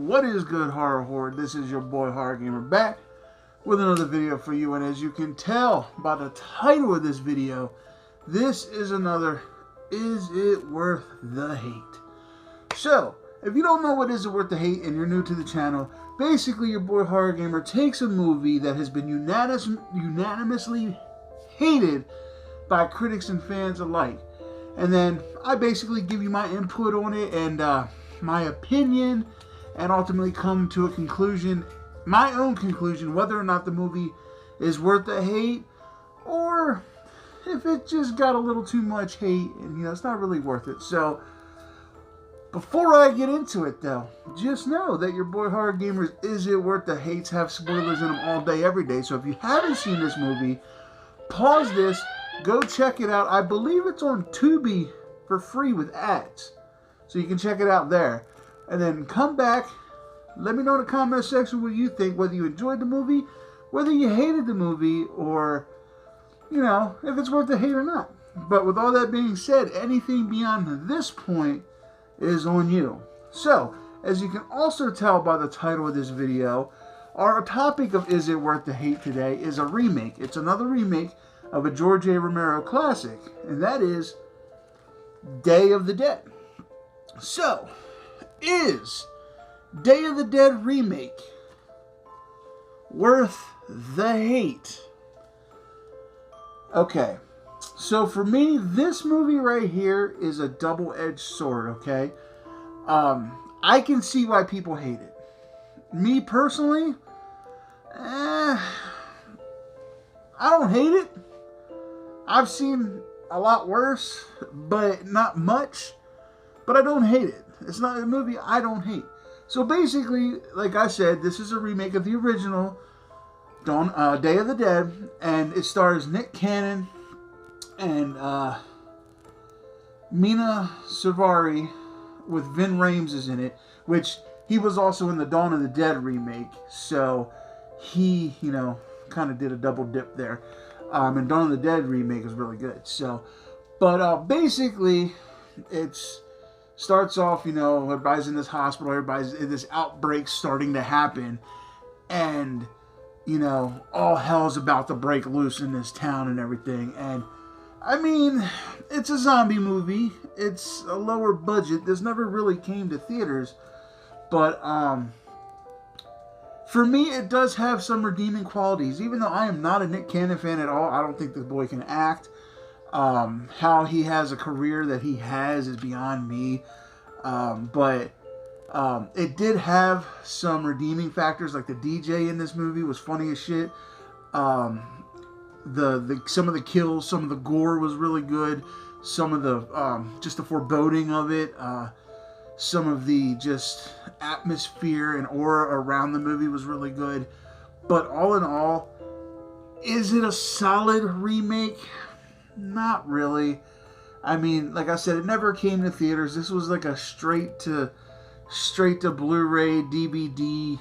What is good, horror horde? This is your boy Horror Gamer back with another video for you, and as you can tell by the title of this video, this is another Is It Worth the Hate? So, if you don't know what Is It Worth the Hate and you're new to the channel, basically your boy Horror Gamer takes a movie that has been unanimously hated by critics and fans alike, and then I basically give you my input on it and my opinion, and ultimately come to a conclusion, my own conclusion, whether or not the movie is worth the hate, or if it just got a little too much hate and it's not really worth it. So before I get into it though, just know that your boy Horror Gamer's Is It Worth the Hates have spoilers in them all day every day. So if you haven't seen this movie, pause this, go check it out. I believe it's on Tubi for free with ads, so you can check it out there. And then come back, let me know in the comment section what you think, whether you enjoyed the movie, whether you hated the movie, or, if it's worth the hate or not. But with all that being said, anything beyond this point is on you. So, as you can also tell by the title of this video, our topic of Is It Worth the Hate today is a remake. It's another remake of a George A Romero classic, and that is Day of the Dead. So, is Day of the Dead remake worth the hate? Okay, so for me, this movie right here is a double-edged sword, okay? I can see why people hate it. Me personally, I don't hate it. I've seen a lot worse, but not much. But I don't hate it. It's not a movie I don't hate. So basically, like I said, this is a remake of the original Day of the Dead, and it stars Nick Cannon and Mina Suvari, with Vin Rames is in it, which he was also in the Dawn of the Dead remake, so he, kind of did a double dip there. And Dawn of the Dead remake is really good. So, but basically, it's starts off, everybody's in this hospital, everybody's in this outbreak starting to happen, and, all hell's about to break loose in this town and everything. And, I mean, it's a zombie movie. It's a lower budget. This never really came to theaters, but, for me, it does have some redeeming qualities. Even though I am not a Nick Cannon fan at all, I don't think this boy can act. How he has a career that he has is beyond me. But it did have some redeeming factors, like the DJ in this movie was funny as shit. Some of the kills, some of the gore was really good. Some of the just the foreboding of it. Some of the just atmosphere and aura around the movie was really good. But all in all, is it a solid remake? Not really. I mean, like I said, it never came to theaters. This was like a straight to Blu-ray, DVD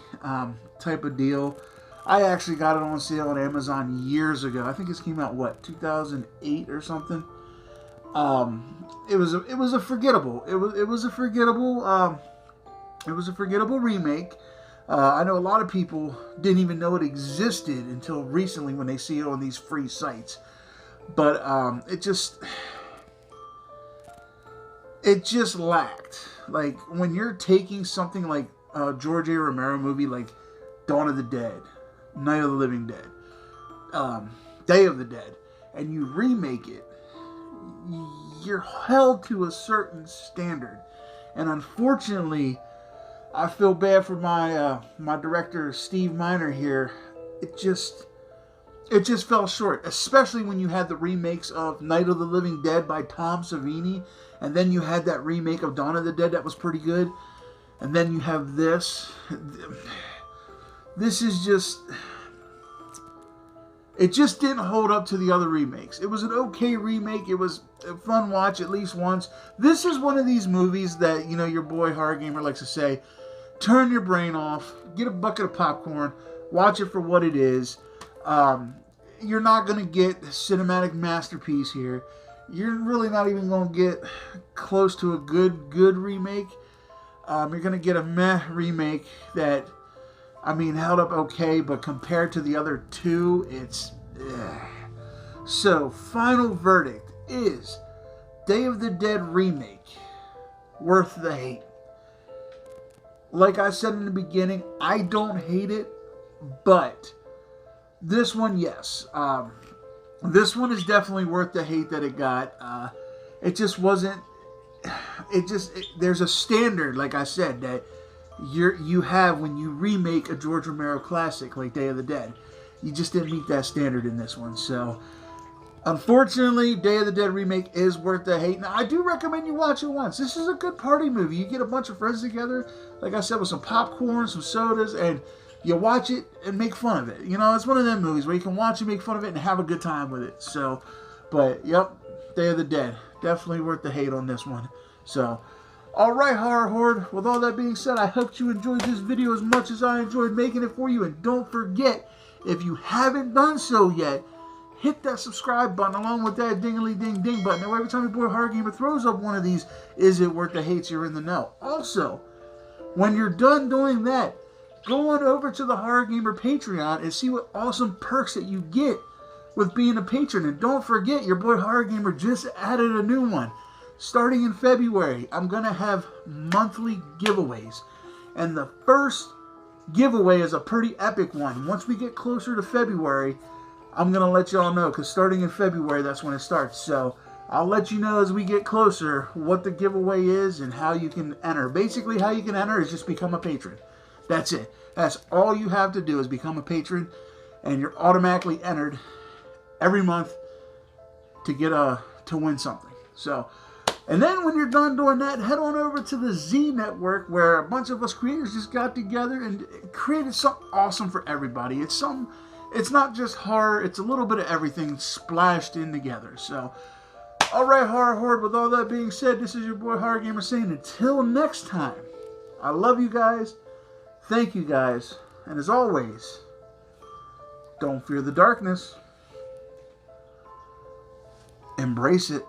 type of deal. I actually got it on sale on Amazon years ago. I think it came out 2008 or something. It was a forgettable remake. I know a lot of people didn't even know it existed until recently when they see it on these free sites. But it just lacked. Like, when you're taking something like a George A. Romero movie like Dawn of the Dead, Night of the Living Dead, Day of the Dead, and you remake it, you're held to a certain standard. And unfortunately, I feel bad for my my director Steve Miner here. It just fell short, especially when you had the remakes of Night of the Living Dead by Tom Savini, and then you had that remake of Dawn of the Dead that was pretty good, and then you have this. This is just... It just didn't hold up to the other remakes. It was an okay remake. It was a fun watch at least once. This is one of these movies that, your boy Horror Gamer likes to say, turn your brain off, get a bucket of popcorn, watch it for what it is. You're not going to get a cinematic masterpiece here. You're really not even going to get close to a good remake. You're going to get a meh remake that, I mean, held up okay, but compared to the other two, it's... So, final verdict is Day of the Dead Remake. Worth the hate. Like I said in the beginning, I don't hate it, but this one, yes. This one is definitely worth the hate that it got. It just wasn't... there's a standard, like I said, that you have when you remake a George Romero classic like Day of the Dead. You just didn't meet that standard in this one. So, unfortunately, Day of the Dead Remake is worth the hate. Now, I do recommend you watch it once. This is a good party movie. You get a bunch of friends together, like I said, with some popcorn, some sodas, and you watch it and make fun of it. You know, it's one of them movies where you can watch and make fun of it and have a good time with it. So, but, yep, Day of the Dead. Definitely worth the hate on this one. So, alright, Horror Horde, with all that being said, I hope you enjoyed this video as much as I enjoyed making it for you. And don't forget, if you haven't done so yet, hit that subscribe button along with that ding-a-ling-ding-ding button. That way every time your boy Horror Gamer throws up one of these, is it worth the hates, you're in the know. Also, when you're done doing that, go on over to the Horror Gamer Patreon and see what awesome perks that you get with being a patron. And don't forget, your boy Horror Gamer just added a new one. Starting in February, I'm going to have monthly giveaways. And the first giveaway is a pretty epic one. Once we get closer to February, I'm going to let y'all know. Because starting in February, that's when it starts. So, I'll let you know as we get closer what the giveaway is and how you can enter. Basically, how you can enter is just become a patron. That's it. That's all you have to do is become a patron. And you're automatically entered every month to get to win something. So... And then when you're done doing that, head on over to the Z Network, where a bunch of us creators just got together and created something awesome for everybody. It's not just horror, it's a little bit of everything splashed in together. So, alright, Horror Horde, with all that being said, this is your boy Horror Gamer saying until next time, I love you guys, thank you guys, and as always, don't fear the darkness, embrace it.